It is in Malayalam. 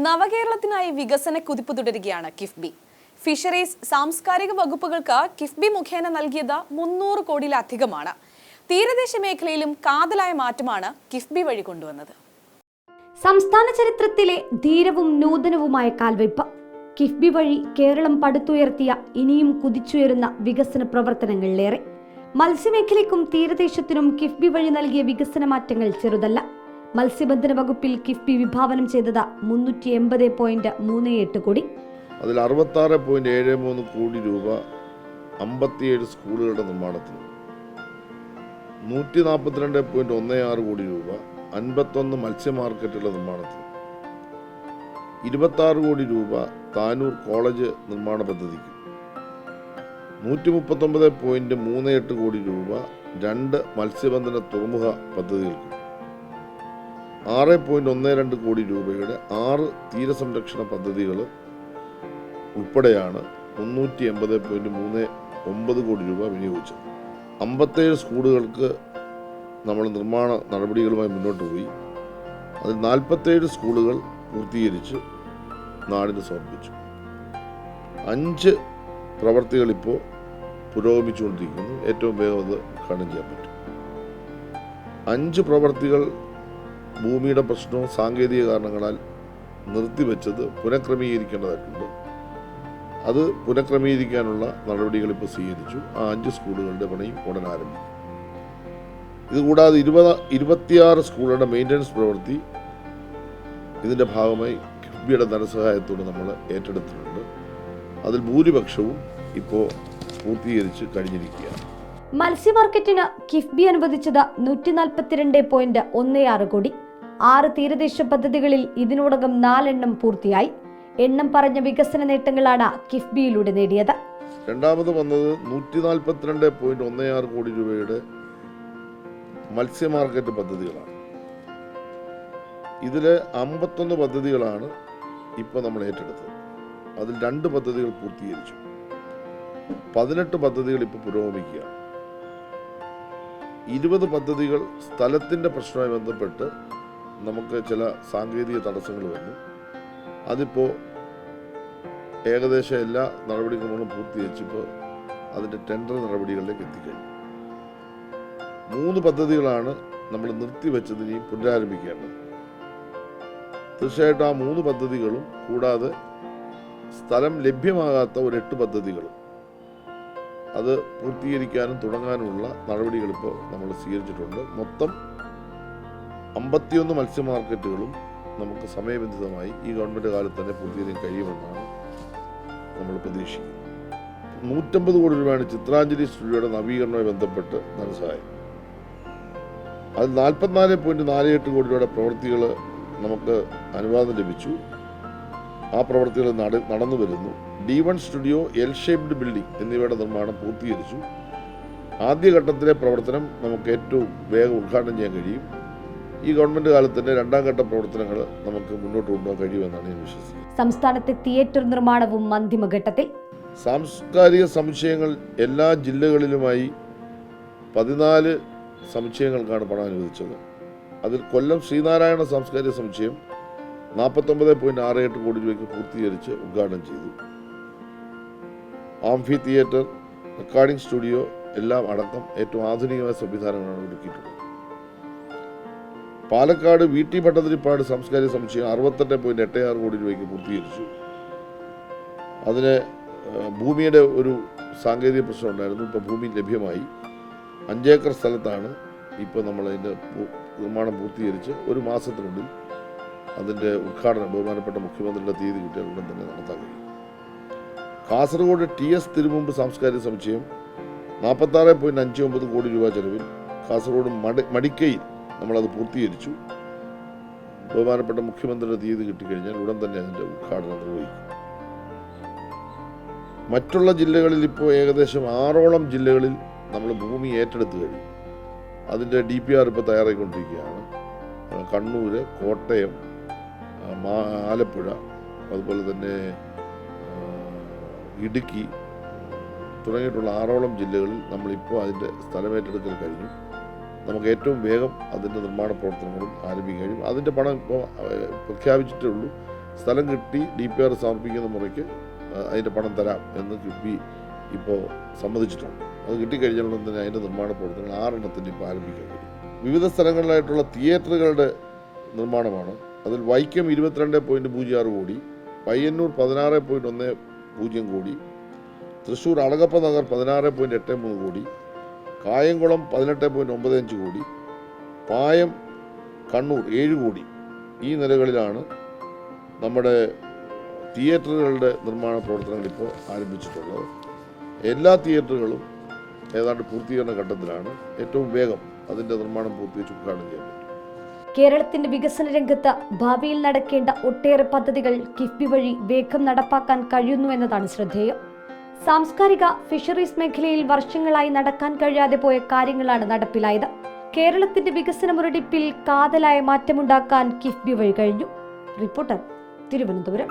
നവകേരളത്തിനായി വികസന കുതിപ്പ് തുടരുകയാണ് കിഫ്ബി. ഫിഷറീസ്, സാംസ്കാരിക വകുപ്പുകൾക്ക് കിഫ്ബി മുഖേന നൽകിയത് 300 കോടിയിലധികമാണ്. തീരദേശ മേഖലയിലും കാതലായ മാറ്റമാണ് കിഫ്ബി വഴി കൊണ്ടുവന്നത്. സംസ്ഥാന ചരിത്രത്തിലെ ധീരവും നൂതനവുമായ കാൽവയ്പ്. കിഫ്ബി വഴി കേരളം പടുത്തുയർത്തിയ ഇനിയും കുതിച്ചുയരുന്ന വികസന പ്രവർത്തനങ്ങളിലേറെ. മത്സ്യമേഖലയ്ക്കും തീരദേശത്തിനും കിഫ്ബി വഴി നൽകിയ വികസന മാറ്റങ്ങൾ ചെറുതല്ല. മത്സ്യബന്ധന വകുപ്പിൽ കിഫ്ബി വിഭാവനം ചെയ്തത് 380.38 കോടി. അതിൽ 66.73 കോടി രൂപ 57 സ്കൂളുകളുടെ നിർമ്മാണത്തിന്, 142.16 കോടി രൂപ 51 മത്സ്യ മാർക്കറ്റുകളുടെ നിർമ്മാണത്തിന്, 26 കോടി രൂപ താനൂർ കോളേജ് നിർമ്മാണ പദ്ധതിക്ക്, 139.38 കോടി രൂപ 2 മത്സ്യബന്ധന തുറമുഖ പദ്ധതികൾക്ക്, 6.12 കോടി രൂപയുടെ 6 തീരസംരക്ഷണ പദ്ധതികൾ ഉൾപ്പെടെയാണ് 380.39 കോടി രൂപ വിനിയോഗിച്ചത്. 57 സ്കൂളുകൾക്ക് നമ്മൾ നിർമ്മാണ നടപടികളുമായി മുന്നോട്ട് പോയി. അതിൽ 47 സ്കൂളുകൾ പൂർത്തീകരിച്ച് നാടിന് സമർപ്പിച്ചു. 5 പ്രവർത്തികൾ ഇപ്പോൾ പുരോഗമിച്ചുകൊണ്ടിരിക്കുന്നു. ഏറ്റവും വേഗം അത് ഉദ്ഘാടനം ചെയ്യാൻ പറ്റും. 5 പ്രവർത്തികൾ ഭൂമിയുടെ പ്രശ്നവും സാങ്കേതിക കാരണങ്ങളാൽ നിർത്തിവെച്ചത് പുനഃക്രമീകരിക്കേണ്ടതായിട്ടുണ്ട്. അത് പുനഃക്രമീകരിക്കാനുള്ള നടപടികൾ ഇപ്പോൾ സ്വീകരിച്ചു. ആ 5 സ്കൂളുകളുടെ പണിയും ഉടൻ ആരംഭിക്കും. ഇതുകൂടാതെ 26 സ്കൂളുകളുടെ മെയിൻ്റനൻസ് പ്രവൃത്തി ഇതിൻ്റെ ഭാഗമായി കിഫ്ബിയുടെ ധനസഹായത്തോടെ നമ്മൾ ഏറ്റെടുത്തിട്ടുണ്ട്. അതിൽ ഭൂരിപക്ഷവും ഇപ്പോൾ പൂർത്തീകരിച്ച് കഴിഞ്ഞിരിക്കുകയാണ്. മത്സ്യ മാർക്കറ്റിന് കിഫ്ബി അനുവദിച്ചത് 142.16 കോടി. 6 തീരദേശ പദ്ധതികളിൽ ഇതിനോടകം 4 എണ്ണം പൂർത്തിയായി. എണ്ണം പറഞ്ഞ വികസന നേട്ടങ്ങളാണ് കിഫ്ബിയിലൂടെ നേടിയത്. രണ്ടാമത് വന്നത് 142.16 കോടി രൂപയുടെ മത്സ്യ മാർക്കറ്റ് പദ്ധതികളാണ്. ഇതിൽ 51 പദ്ധതികളാണ് ഇപ്പോൾ നമ്മൾ ഏറ്റെടുത്തത്. അതിൽ 2 പദ്ധതികൾ പൂർത്തീകരിച്ചു. 18 പദ്ധതികൾ ഇപ്പോൾ പുരോഗമിക്കുകയാണ്. 20 പദ്ധതികൾ സ്ഥലത്തിൻ്റെ പ്രശ്നവുമായി ബന്ധപ്പെട്ട് നമുക്ക് ചില സാങ്കേതിക തടസ്സങ്ങൾ വന്നു. അതിപ്പോൾ ഏകദേശം എല്ലാ നടപടിക്രമങ്ങളും പൂർത്തീകരിച്ചപ്പോൾ അതിൻ്റെ ടെൻഡർ നടപടികളിലേക്ക് എത്തിക്കഴിഞ്ഞു. 3 പദ്ധതികളാണ് നമ്മൾ നിർത്തിവെച്ചതിനെയും പുനരാരംഭിക്കേണ്ടത്. തീർച്ചയായിട്ടും ആ 3 പദ്ധതികളും കൂടാതെ സ്ഥലം ലഭ്യമാകാത്ത ഒരു 8 പദ്ധതികളും അത് പൂർത്തീകരിക്കാനും തുടങ്ങാനുമുള്ള നടപടികൾ ഇപ്പോൾ നമ്മൾ സ്വീകരിച്ചിട്ടുണ്ട്. മൊത്തം 51 മത്സ്യ മാർക്കറ്റുകളും നമുക്ക് സമയബന്ധിതമായി ഈ ഗവൺമെൻറ് കാലത്ത് തന്നെ പൂർത്തീകരിക്കാൻ കഴിയുമെന്നാണ് നമ്മൾ പ്രതീക്ഷിക്കുന്നത്. 150 കോടി രൂപയാണ് ചിത്രാഞ്ജലി സ്റ്റുഡിയോയുടെ നവീകരണവുമായി ബന്ധപ്പെട്ട് ധനസഹായം. അതിൽ 44.48 കോടി രൂപയുടെ പ്രവൃത്തികൾ നമുക്ക് അനുവാദം ലഭിച്ചു. ആ പ്രവൃത്തികൾ നടന്നു വരുന്നു. D1 studio, L shaped building എന്നിവയുടെ നിർമ്മാണം പൂർത്തീകരിച്ചു. ആദ്യഘട്ടത്തിലെ പ്രവർത്തനം നമുക്ക് ഏറ്റവും വേഗം ഉദ്ഘാടനം ചെയ്യാൻ കഴിയും. ഈ ഗവൺമെന്റ് കാലത്ത് തന്നെ 2ാം ഘട്ട പ്രവർത്തനങ്ങൾ നമുക്ക് മുന്നോട്ട് കൊണ്ടുപോകാൻ കഴിയുമെന്നാണ് ഞാൻ വിശ്വസിക്കുന്നത്. സംസ്ഥാനത്തെ തിയേറ്റർ നിർമ്മാണവും അന്തിമഘട്ടത്തിൽ. സാംസ്കാരിക സമുച്ചയങ്ങൾ എല്ലാ ജില്ലകളിലുമായി 14 സമുച്ചയങ്ങൾക്കാണ് പണം അനുവദിച്ചത്. അതിൽ കൊല്ലം ശ്രീനാരായണ സാംസ്കാരിക സമുച്ചയം 49.68 കോടി രൂപയ്ക്ക് പൂർത്തീകരിച്ച് ഉദ്ഘാടനം ചെയ്തു. ആംഫി തിയേറ്റർ, റെക്കോർഡിംഗ് സ്റ്റുഡിയോ എല്ലാം അടക്കം ഏറ്റവും ആധുനികമായ സംവിധാനങ്ങളാണ് ഒരുക്കിയിട്ടുള്ളത്. പാലക്കാട് VT ഭട്ടതിരിപ്പാട് സാംസ്കാരിക സമുച്ചയം 68.86 കോടി രൂപയ്ക്ക് പൂർത്തീകരിച്ചു. അതിന് ഭൂമിയുടെ ഒരു സാങ്കേതിക പ്രശ്നം ഉണ്ടായിരുന്നു. ഇപ്പോൾ ഭൂമി ലഭ്യമായി. 5 ഏക്കർ സ്ഥലത്താണ് ഇപ്പോൾ നമ്മളതിൻ്റെ നിർമ്മാണം പൂർത്തീകരിച്ച് 1 മാസത്തിനുള്ളിൽ അതിൻ്റെ ഉദ്ഘാടനം ബഹുമാനപ്പെട്ട മുഖ്യമന്ത്രിയുടെ തീയതി കിട്ടിയാൽ ഉടൻ തന്നെ നടത്താൻ കഴിയും. കാസർഗോഡ് TS തിരുമുമ്പ് സാംസ്കാരിക സമുച്ചയം 46.59 കോടി രൂപ ചെലവിൽ കാസർഗോഡ് മടിക്കയിൽ നമ്മളത് പൂർത്തീകരിച്ചു. ബഹുമാനപ്പെട്ട മുഖ്യമന്ത്രിയുടെ തീയതി കിട്ടിക്കഴിഞ്ഞാൽ ഉടൻ തന്നെ അതിൻ്റെ ഉദ്ഘാടനം നിർവഹിക്കും. മറ്റുള്ള ജില്ലകളിൽ ഇപ്പോൾ ഏകദേശം 6ഓളം ജില്ലകളിൽ നമ്മൾ ഭൂമി ഏറ്റെടുത്ത് കഴിഞ്ഞു. അതിൻ്റെ DPR ഇപ്പോൾ തയ്യാറായിക്കൊണ്ടിരിക്കുകയാണ്. കണ്ണൂർ, കോട്ടയം, ആലപ്പുഴ, അതുപോലെ തന്നെ ഇടുക്കി തുടങ്ങിയിട്ടുള്ള 6ഓളം ജില്ലകളിൽ നമ്മളിപ്പോൾ അതിൻ്റെ സ്ഥലമേറ്റെടുക്കൽ കഴിഞ്ഞു. നമുക്ക് ഏറ്റവും വേഗം അതിൻ്റെ നിർമ്മാണ പ്രവർത്തനങ്ങളും ആരംഭിക്കാൻ കഴിയും. അതിൻ്റെ പണം ഇപ്പോൾ പ്രഖ്യാപിച്ചിട്ടേ ഉള്ളൂ. സ്ഥലം കിട്ടി DPR സമർപ്പിക്കുന്ന മുറയ്ക്ക് അതിൻ്റെ പണം തരാം എന്ന് കിഫ്ബി ഇപ്പോൾ സമ്മതിച്ചിട്ടുണ്ട്. അത് കിട്ടിക്കഴിഞ്ഞാലും തന്നെ അതിൻ്റെ നിർമ്മാണ പ്രവർത്തനങ്ങൾ 6 എണ്ണത്തിൻ്റെ ഇപ്പോൾ ആരംഭിക്കാൻ കഴിയും. വിവിധ സ്ഥലങ്ങളിലായിട്ടുള്ള തിയേറ്ററുകളുടെ നിർമ്മാണമാണ്. അതിൽ വൈക്കം 22.06 കോടി, പയ്യന്നൂർ 16.10 കോടി, തൃശ്ശൂർ അളഗപ്പ നഗർ 16.83 കോടി, കായംകുളം 18.95 കോടി, പായം കണ്ണൂർ 7 കോടി. ഈ നിലകളിലാണ് നമ്മുടെ തിയേറ്ററുകളുടെ നിർമ്മാണ പ്രവർത്തനങ്ങൾ ഇപ്പോൾ ആരംഭിച്ചിട്ടുള്ളത്. എല്ലാ തിയേറ്ററുകളും ഏതാണ്ട് പൂർത്തീകരണ ഘട്ടത്തിലാണ്. ഏറ്റവും വേഗം അതിൻ്റെ നിർമ്മാണം പൂർത്തീകരിച്ച് ഉദ്ഘാടനം ചെയ്യാൻ പറ്റും. കേരളത്തിന്റെ വികസന രംഗത്ത് ഭാവിയിൽ നടക്കേണ്ട ഒട്ടേറെ പദ്ധതികൾ കിഫ്ബി വഴി വേഗം നടപ്പാക്കാൻ കഴിയുന്നുവെന്നതാണ് ശ്രദ്ധേയം. സാംസ്കാരിക ഫിഷറീസ് മേഖലയിൽ വർഷങ്ങളായി നടക്കാൻ കഴിയാതെ പോയ കാര്യങ്ങളാണ് നടപ്പിലായത്. കേരളത്തിന്റെ വികസന മുരടിപ്പിൽ കാതലായ മാറ്റമുണ്ടാക്കാൻ കിഫ്ബി വഴി കഴിഞ്ഞു. റിപ്പോർട്ടർ, തിരുവനന്തപുരം.